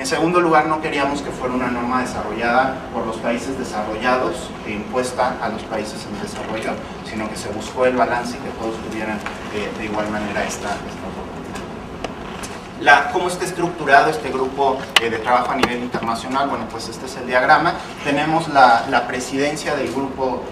segundo lugar, no queríamos que fuera una norma desarrollada por los países desarrollados e impuesta a los países en desarrollo, sino que se buscó el balance y que todos tuvieran de igual manera esta oportunidad. ¿Cómo está estructurado este grupo de trabajo a nivel internacional? Bueno, pues este es el diagrama. Tenemos la presidencia del grupo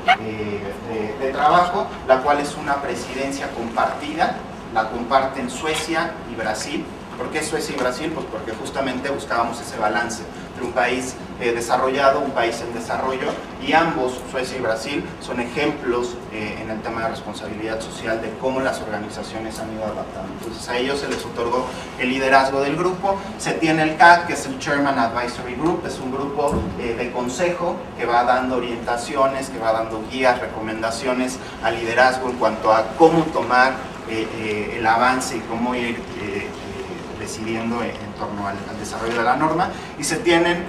de trabajo, la cual es una presidencia compartida, la comparten Suecia y Brasil. ¿Por qué Suecia y Brasil? Pues porque justamente buscábamos ese balance entre un país desarrollado, un país en desarrollo, y ambos, Suecia y Brasil, son ejemplos en el tema de responsabilidad social de cómo las organizaciones han ido adaptando. Entonces a ellos se les otorgó el liderazgo del grupo. Se tiene el CAG, que es el Chairman Advisory Group, es un grupo de consejo que va dando orientaciones, que va dando guías, recomendaciones al liderazgo en cuanto a cómo tomar el avance y cómo ir decidiendo en torno al desarrollo de la norma. Y se tienen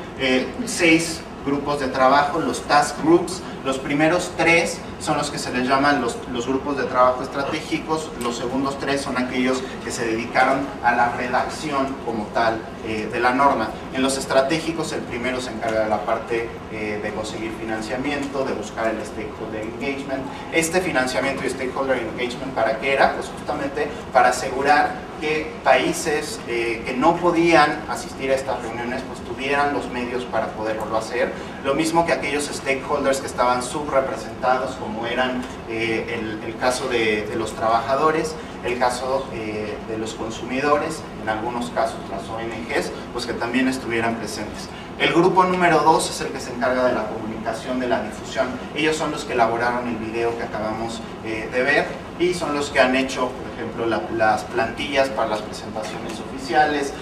6 grupos de trabajo, los task groups. Los primeros 3 son los que se les llaman los grupos de trabajo estratégicos. Los segundos 3 son aquellos que se dedicaron a la redacción como tal de la norma. En los estratégicos, el primero se encarga de la parte de conseguir financiamiento, de buscar el stakeholder engagement. Este financiamiento y stakeholder engagement, ¿para qué era? Pues justamente para asegurar que países que no podían asistir a estas reuniones pues tuvieran los medios para poderlo hacer. Lo mismo que aquellos stakeholders que estaban subrepresentados, como eran el caso de los trabajadores, el caso de los consumidores, en algunos casos las ONGs, pues que también estuvieran presentes. El grupo número 2 es el que se encarga de la comunicación, de la difusión. Ellos son los que elaboraron el video que acabamos de ver y son los que han hecho, por ejemplo, las plantillas para las presentaciones oficiales,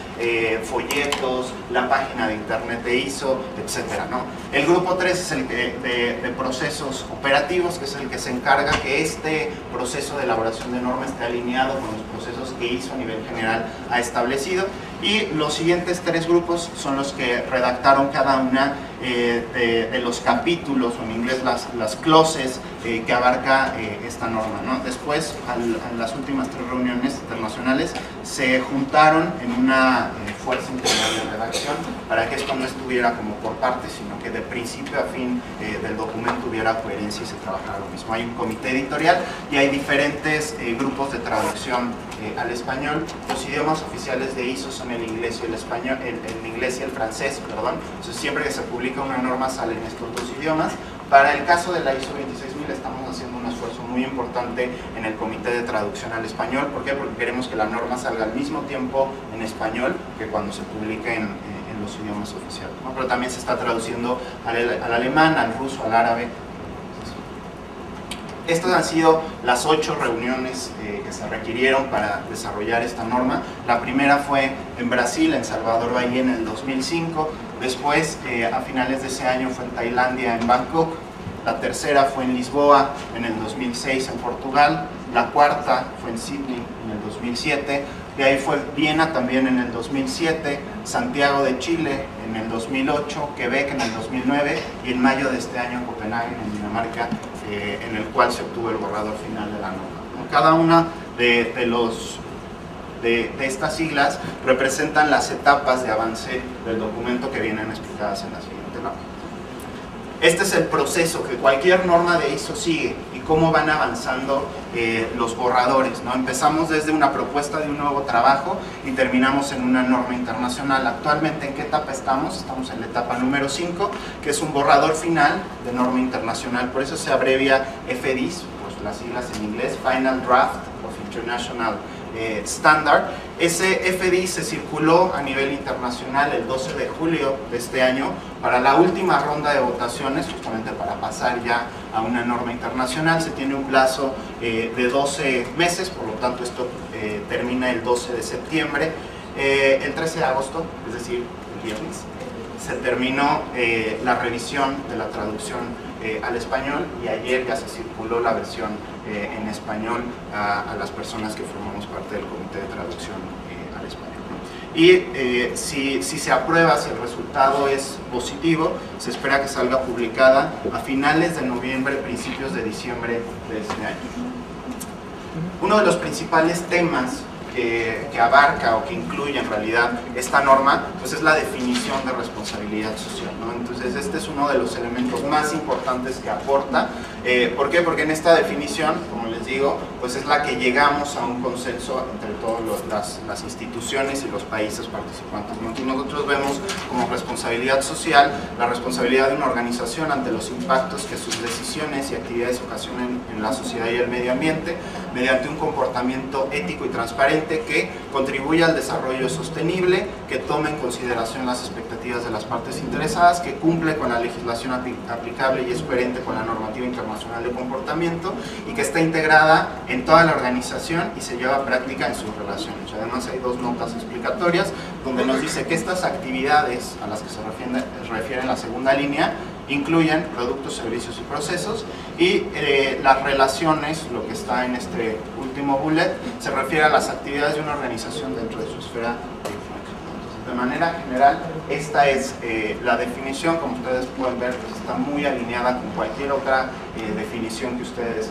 folletos, la página de internet de ISO, etcétera, ¿no? El grupo 3 es el de procesos operativos, que es el que se encarga que este proceso de elaboración de normas esté alineado con los procesos que ISO a nivel general ha establecido. Y los siguientes 3 grupos son los que redactaron cada una de los capítulos, o en inglés las clauses que abarca esta norma, ¿no? Después, a las últimas 3 reuniones internacionales, se juntaron en una fuerza integral de redacción para que esto no estuviera como por partes, sino que de principio a fin del documento hubiera coherencia y se trabajara lo mismo. Hay un comité editorial y hay diferentes grupos de traducción al español. Los idiomas oficiales de ISO son el inglés y el español, el inglés y el francés, perdón. Entonces siempre que se publica una norma salen estos 2 idiomas. Para el caso de la ISO 26000 estamos haciendo un esfuerzo muy importante en el comité de traducción al español. ¿Por qué? Porque queremos que la norma salga al mismo tiempo en español que cuando se publique en los idiomas oficiales, ¿no? Pero también se está traduciendo al alemán, al ruso, al árabe. Estas han sido las 8 reuniones que se requirieron para desarrollar esta norma. La primera fue en Brasil, en Salvador Bahía, en el 2005. Después, a finales de ese año, fue en Tailandia, en Bangkok. La tercera fue en Lisboa, en el 2006, en Portugal. La cuarta fue en Sydney, en el 2007. De ahí fue Viena, también en el 2007. Santiago de Chile, en el 2008. Quebec, en el 2009. Y en mayo de este año, Copenhague, en Dinamarca, en el cual se obtuvo el borrador final de la norma. Cada una de estas siglas representan las etapas de avance del documento que vienen explicadas en la siguiente norma. Este es el proceso que cualquier norma de ISO sigue y cómo van avanzando los borradores, ¿no? Empezamos desde una propuesta de un nuevo trabajo y terminamos en una norma internacional. Actualmente, ¿en qué etapa estamos? Estamos en la etapa número 5, que es un borrador final de norma internacional. Por eso se abrevia FDIS, pues las siglas en inglés, Final Draft of International Standard. Ese FDI se circuló a nivel internacional el 12 de julio de este año para la última ronda de votaciones, justamente para pasar ya a una norma internacional. Se tiene un plazo de 12 meses, por lo tanto esto termina el 12 de septiembre. El 13 de agosto, es decir, el viernes, se terminó la revisión de la traducción al español y ayer ya se circuló la versión en español a las personas que formamos parte del comité de traducción al español, ¿no? Y si se aprueba, si el resultado es positivo, se espera que salga publicada a finales de noviembre, principios de diciembre de este año. Uno de los principales temas que abarca o que incluye en realidad esta norma, pues es la definición de responsabilidad social, ¿no? Entonces este es uno de los elementos más importantes que aporta. ¿Por qué? Porque en esta definición, como les digo, pues es la que llegamos a un consenso entre todas las instituciones y los países participantes, ¿no? Entonces nosotros vemos como responsabilidad social la responsabilidad de una organización ante los impactos que sus decisiones y actividades ocasionan en la sociedad y el medio ambiente, mediante un comportamiento ético y transparente que contribuya al desarrollo sostenible, que tome en consideración las expectativas de las partes interesadas, que cumple con la legislación aplicable y es coherente con la normativa internacional de comportamiento y que está integrada en toda la organización y se lleva a práctica en sus relaciones. Además hay dos notas explicatorias donde nos dice que estas actividades a las que se refiere en la segunda línea incluyen productos, servicios y procesos, y las relaciones, lo que está en este último bullet, se refiere a las actividades de una organización dentro de su esfera de influencia. Entonces, de manera general, esta es la definición. Como ustedes pueden ver, pues está muy alineada con cualquier otra definición que ustedes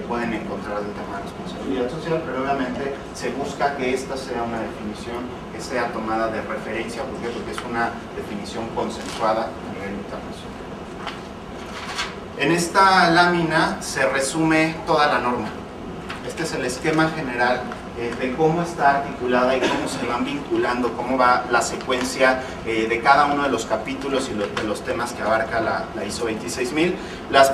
pueden encontrar del tema de responsabilidad social, pero obviamente se busca que esta sea una definición que sea tomada de referencia. ¿Por qué? Porque es una definición consensuada a nivel internacional. En esta lámina se resume toda la norma. Este es el esquema general de cómo está articulada y cómo se van vinculando, cómo va la secuencia de cada uno de los capítulos y de los temas que abarca la ISO 26000.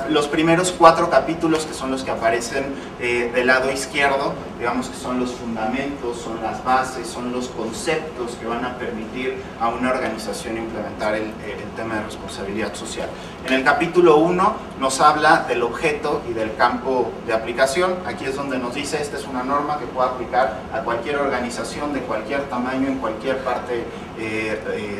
Los primeros 4 capítulos, que son los que aparecen del lado izquierdo, digamos que son los fundamentos, son las bases, son los conceptos que van a permitir a una organización implementar el tema de responsabilidad social. En el capítulo 1 nos habla del objeto y del campo de aplicación. Aquí es donde nos dice, esta es una norma que puede aplicar a cualquier organización de cualquier tamaño en cualquier parte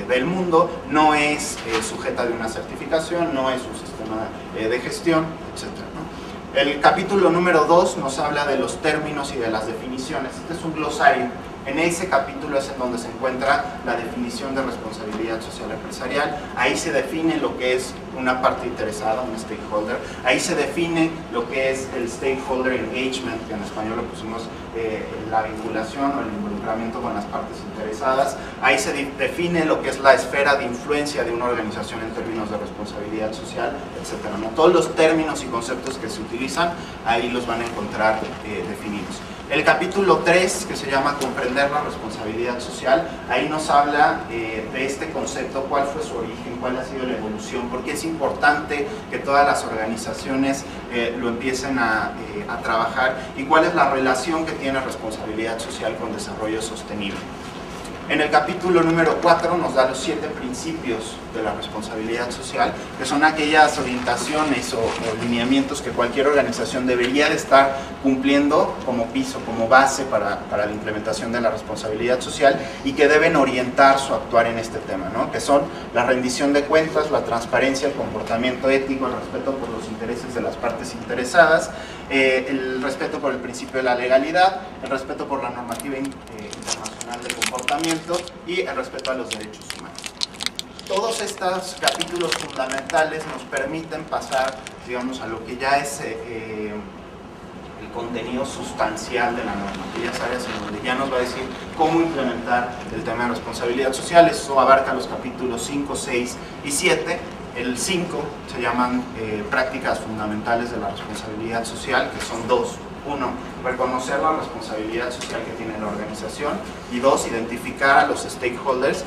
del mundo, no es sujeta de una certificación, no es un sistema de gestión, etc., ¿no? El capítulo número 2 nos habla de los términos y de las definiciones. Este es un glosario. En ese capítulo es en donde se encuentra la definición de responsabilidad social empresarial. Ahí se define lo que es una parte interesada, un stakeholder. Ahí se define lo que es el stakeholder engagement, que en español lo pusimos la vinculación o el involucramiento con las partes interesadas. Ahí se define lo que es la esfera de influencia de una organización en términos de responsabilidad social, etc., ¿no? Todos los términos y conceptos que se utilizan, ahí los van a encontrar definidos. El capítulo 3, que se llama Comprender la responsabilidad social, ahí nos habla de este concepto, cuál fue su origen, cuál ha sido la evolución, por qué es importante que todas las organizaciones lo empiecen a trabajar y cuál es la relación que tiene responsabilidad social con desarrollo sostenible. En el capítulo número 4 nos da los 7 principios de la responsabilidad social, que son aquellas orientaciones o lineamientos que cualquier organización debería de estar cumpliendo como piso, como base para la implementación de la responsabilidad social y que deben orientar su actuar en este tema, ¿no? Que son la rendición de cuentas, la transparencia, el comportamiento ético, el respeto por los intereses de las partes interesadas, el respeto por el principio de la legalidad, el respeto por la normativa internacional de comportamiento y el respeto a los derechos humanos. Todos estos capítulos fundamentales nos permiten pasar, digamos, a lo que ya es el contenido sustancial de la norma, aquellas áreas en donde ya nos va a decir cómo implementar el tema de responsabilidad social. Eso abarca los capítulos 5, 6 y 7. El 5 se llaman prácticas fundamentales de la responsabilidad social, que son 2. 1, reconocer la responsabilidad social que tiene la organización, y 2, identificar a los stakeholders,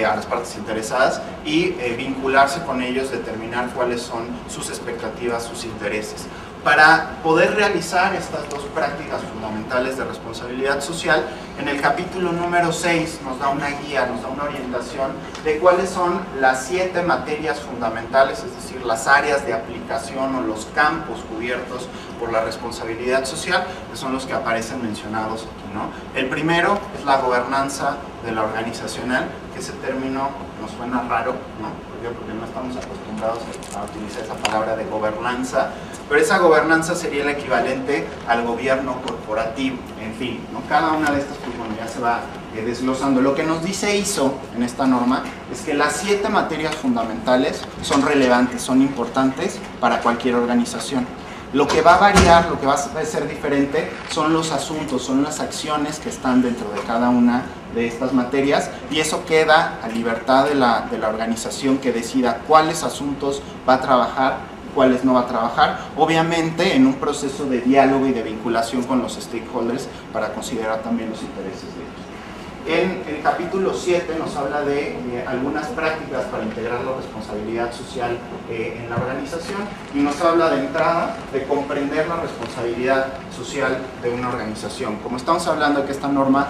a las partes interesadas y vincularse con ellos, determinar cuáles son sus expectativas, sus intereses. Para poder realizar estas 2 prácticas fundamentales de responsabilidad social, en el capítulo número 6 nos da una guía, nos da una orientación de cuáles son las 7 materias fundamentales, es decir, las áreas de aplicación o los campos cubiertos por la responsabilidad social, que son los que aparecen mencionados aquí, ¿no? El primero es la gobernanza de la organizacional, que ese término nos suena raro, ¿no? Porque no estamos acostumbrados a utilizar esa palabra de gobernanza, pero esa gobernanza sería el equivalente al gobierno corporativo, en fin, ¿no? Cada una de estas, pues bueno, ya se va desglosando. Lo que nos dice ISO en esta norma es que las 7 materias fundamentales son relevantes, son importantes para cualquier organización. Lo que va a variar, lo que va a ser diferente, son los asuntos, son las acciones que están dentro de cada una de estas materias, y eso queda a libertad de la organización que decida cuáles asuntos va a trabajar, cuáles no va a trabajar, obviamente en un proceso de diálogo y de vinculación con los stakeholders para considerar también los intereses de ellos. En el capítulo 7 nos habla de algunas prácticas para integrar la responsabilidad social en la organización, y nos habla de entrada de comprender la responsabilidad social de una organización. Como estamos hablando de que esta norma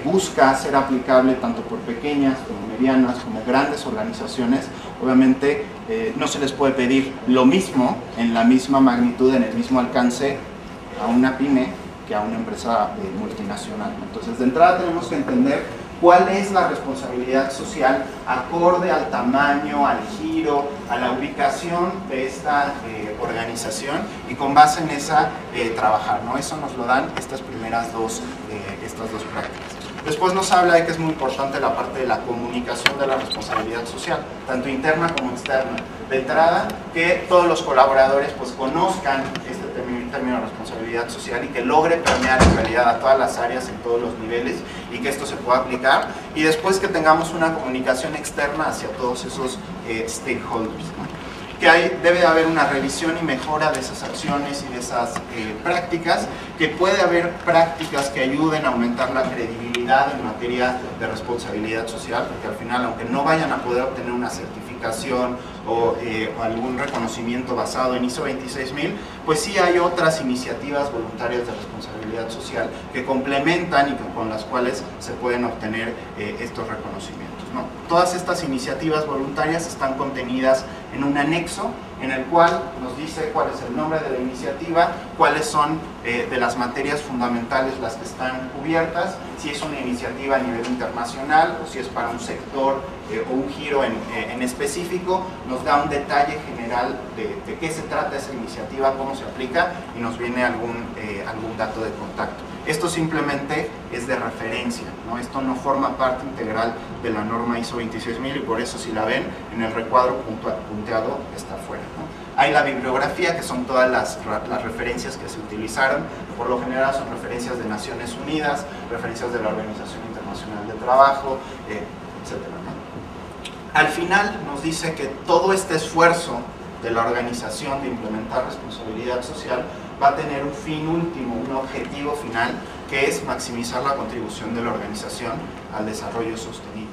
busca ser aplicable tanto por pequeñas como medianas como grandes organizaciones, obviamente no se les puede pedir lo mismo en la misma magnitud, en el mismo alcance a una pyme que a una empresa multinacional. Entonces, de entrada tenemos que entender cuál es la responsabilidad social acorde al tamaño, al giro, a la ubicación de esta organización, y con base en esa trabajar, ¿no? Eso nos lo dan estas dos prácticas. Después nos habla de que es muy importante la parte de la comunicación de la responsabilidad social, tanto interna como externa. De entrada, que todos los colaboradores pues conozcan este término de responsabilidad social y que logre permear en realidad a todas las áreas, en todos los niveles, y que esto se pueda aplicar. Y después que tengamos una comunicación externa hacia todos esos stakeholders, ¿no? Que debe haber una revisión y mejora de esas acciones y de esas prácticas, que puede haber prácticas que ayuden a aumentar la credibilidad en materia de responsabilidad social, porque al final, aunque no vayan a poder obtener una certificación o algún reconocimiento basado en ISO 26000, pues sí hay otras iniciativas voluntarias de responsabilidad social que complementan y con las cuales se pueden obtener estos reconocimientos, ¿no? Todas estas iniciativas voluntarias están contenidas en un anexo en el cual nos dice cuál es el nombre de la iniciativa, cuáles son de las materias fundamentales las que están cubiertas, si es una iniciativa a nivel internacional o si es para un sector o un giro en específico. Nos da un detalle general de qué se trata esa iniciativa, cómo se aplica, y nos viene algún dato de contacto. Esto simplemente es de referencia, ¿no? Esto no forma parte integral de la norma ISO 26000, y por eso, si la ven, en el recuadro punteado está fuera, ¿no? Hay la bibliografía, que son todas las referencias que se utilizaron. Por lo general son referencias de Naciones Unidas, referencias de la Organización Internacional del Trabajo, etc. Al final nos dice que todo este esfuerzo de la organización de implementar responsabilidad social va a tener un fin último, un objetivo final, que es maximizar la contribución de la organización al desarrollo sostenible.